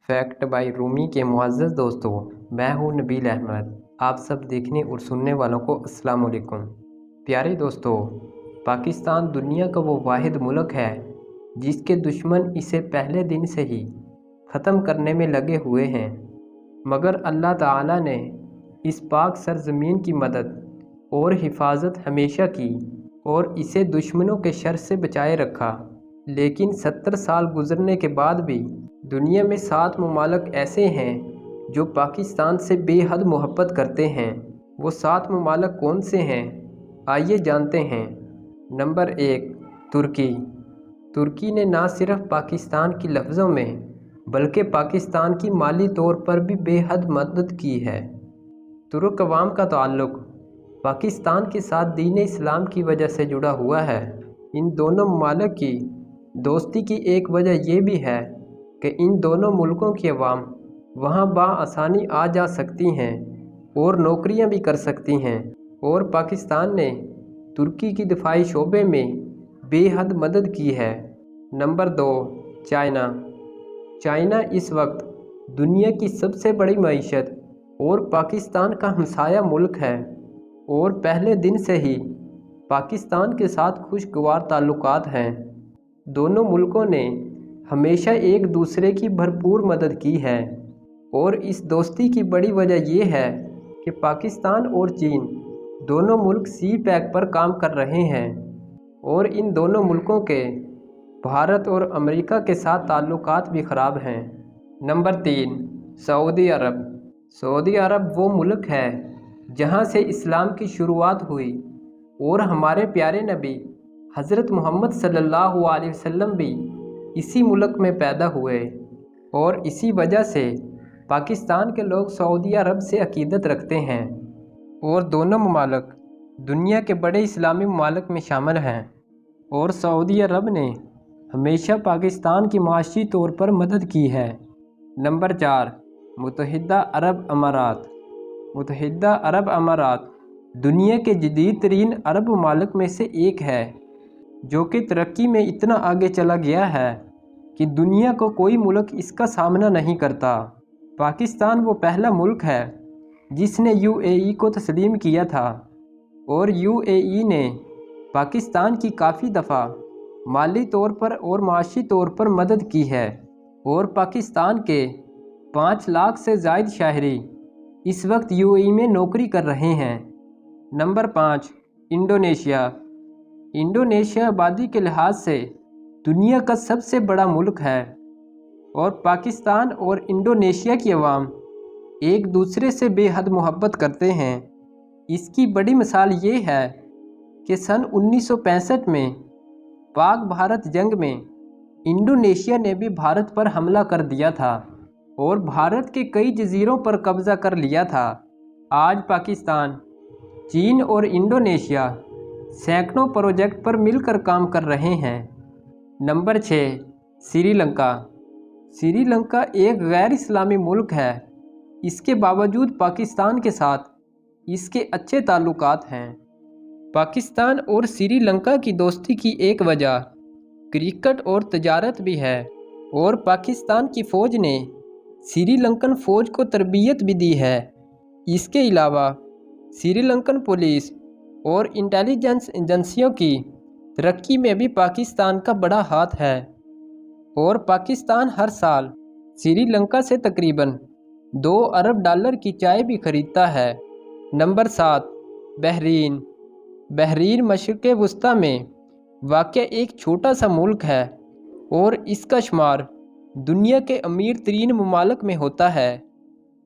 Fact bye Rumi के मुअज़्ज़ज़ दोस्तों, मैं हूं नबील अहमद। आप सब देखने और सुनने वालों को अस्सलाम वालेकुम। प्यारे दोस्तों, पाकिस्तान दुनिया का वो वाहिद मुल्क है जिसके दुश्मन इसे पहले दिन से ही ख़त्म करने में लगे हुए हैं, मगर अल्लाह ताला ने इस पाक सरज़मीन की मदद और हिफाजत हमेशा की और इसे दुश्मनों के शर से बचाए रखा। लेकिन 70 साल गुजरने के बाद भी दुनिया में 7 ममालिक ऐसे हैं जो पाकिस्तान से बेहद मोहब्बत करते हैं। वो 7 ममालिक कौन से हैं, आइए जानते हैं। नंबर 1, तुर्की। तुर्की ने ना सिर्फ पाकिस्तान की लफ्ज़ों में बल्कि पाकिस्तान की माली तौर पर भी बेहद मदद की है। तुर्क अवाम का ताल्लुक़ पाकिस्तान के साथ दीन इस्लाम की वजह से जुड़ा हुआ है। इन दोनों ममालिक की दोस्ती की एक वजह यह भी है कि इन दोनों मुल्कों की अवाम वहाँ बआसानी आ जा सकती हैं और नौकरियाँ भी कर सकती हैं, और पाकिस्तान ने तुर्की की दिफाई शोबे में बेहद मदद की है। Number 2, China. चाइना इस वक्त दुनिया की सबसे बड़ी मईशत और पाकिस्तान का हमसाया मुल्क है, और पहले दिन से ही पाकिस्तान के साथ खुशगवार ताल्लुकात हैं। दोनों मुल्कों ने हमेशा एक दूसरे की भरपूर मदद की है, और इस दोस्ती की बड़ी वजह यह है कि पाकिस्तान और चीन दोनों मुल्क सी पैक पर काम कर रहे हैं, और इन दोनों मुल्कों के भारत और अमेरिका के साथ ताल्लुकात भी ख़राब हैं। नंबर 3, सऊदी अरब। सऊदी अरब वो मुल्क है जहाँ से इस्लाम की शुरुआत हुई, और हमारे प्यारे नबी हज़रत मोहम्मद सल्लल्लाहु अलैहि वसल्लम भी इसी मुल्क में पैदा हुए, और इसी वजह से पाकिस्तान के लोग सऊदी अरब से अकीदत रखते हैं, और दोनों ममालिक दुनिया के बड़े इस्लामी ममालिक में शामिल हैं, और सऊदी अरब ने हमेशा पाकिस्तान की माशी तौर पर मदद की है। नंबर 4, मुत्तहिदा अरब अमारात। मुत्तहिदा अरब अमारात दुनिया के जदीद तरीन अरब ममालिक में से एक है, जो कि तरक्की में इतना आगे चला गया है कि दुनिया को कोई मुल्क इसका सामना नहीं करता। पाकिस्तान वो पहला मुल्क है जिसने यूएई को तस्लीम किया था, और यूएई ने पाकिस्तान की काफ़ी दफ़ा माली तौर पर और माशी तौर पर मदद की है, और पाकिस्तान के 5 लाख से ज़ायद शहरी इस वक्त यूएई में नौकरी कर रहे हैं। Number 5, Indonesia. इंडोनेशिया आबादी के लिहाज से दुनिया का सबसे बड़ा मुल्क है, और पाकिस्तान और इंडोनेशिया की अवाम एक दूसरे से बेहद मोहब्बत करते हैं। इसकी बड़ी मिसाल ये है कि सन 1965 में पाक भारत जंग में इंडोनेशिया ने भी भारत पर हमला कर दिया था और भारत के कई जजीरों पर कब्ज़ा कर लिया था। आज पाकिस्तान, चीन और इंडोनेशिया सैकड़ों प्रोजेक्ट पर मिलकर काम कर रहे हैं। नंबर 6, श्रीलंका। श्रीलंका एक गैर इस्लामी मुल्क है, इसके बावजूद पाकिस्तान के साथ इसके अच्छे ताल्लुकात हैं। पाकिस्तान और श्रीलंका की दोस्ती की एक वजह क्रिकेट और तजारत भी है, और पाकिस्तान की फ़ौज ने श्रीलंकन फ़ौज को तरबियत भी दी है। इसके अलावा श्रीलंकन पुलिस और इंटेलिजेंस एजेंसियों की तरक्की में भी पाकिस्तान का बड़ा हाथ है, और पाकिस्तान हर साल श्रीलंका से तकरीबन $2 अरब की चाय भी खरीदता है। Number 7, Bahrain. बहरीन मशरिक़ वस्ता में वाक़ एक छोटा सा मुल्क है, और इसका शुमार दुनिया के अमीर तरीन ममालिक में होता है।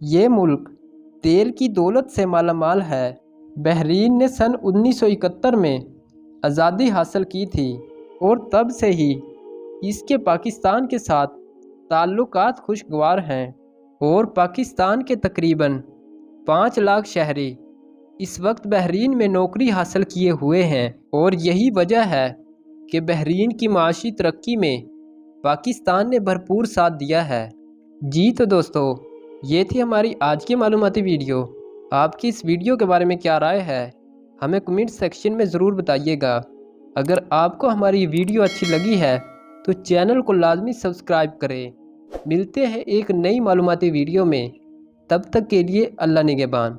ये मुल्क तेल की दौलत से मालामाल है। बहरीन ने सन 1971 में आज़ादी हासिल की थी, और तब से ही इसके पाकिस्तान के साथ ताल्लुकात खुशगवार हैं, और पाकिस्तान के तकरीबन 5 लाख शहरी इस वक्त बहरीन में नौकरी हासिल किए हुए हैं, और यही वजह है कि बहरीन की माशी तरक्की में पाकिस्तान ने भरपूर साथ दिया है। जी तो दोस्तों, ये थी हमारी आज की मालूमाती वीडियो। आपकी इस वीडियो के बारे में क्या राय है, हमें कमेंट सेक्शन में ज़रूर बताइएगा। अगर आपको हमारी वीडियो अच्छी लगी है तो चैनल को लाजमी सब्सक्राइब करें ملتے ہیں ایک نئی معلوماتی ویڈیو میں، تب تک کے لیے اللہ نگہبان۔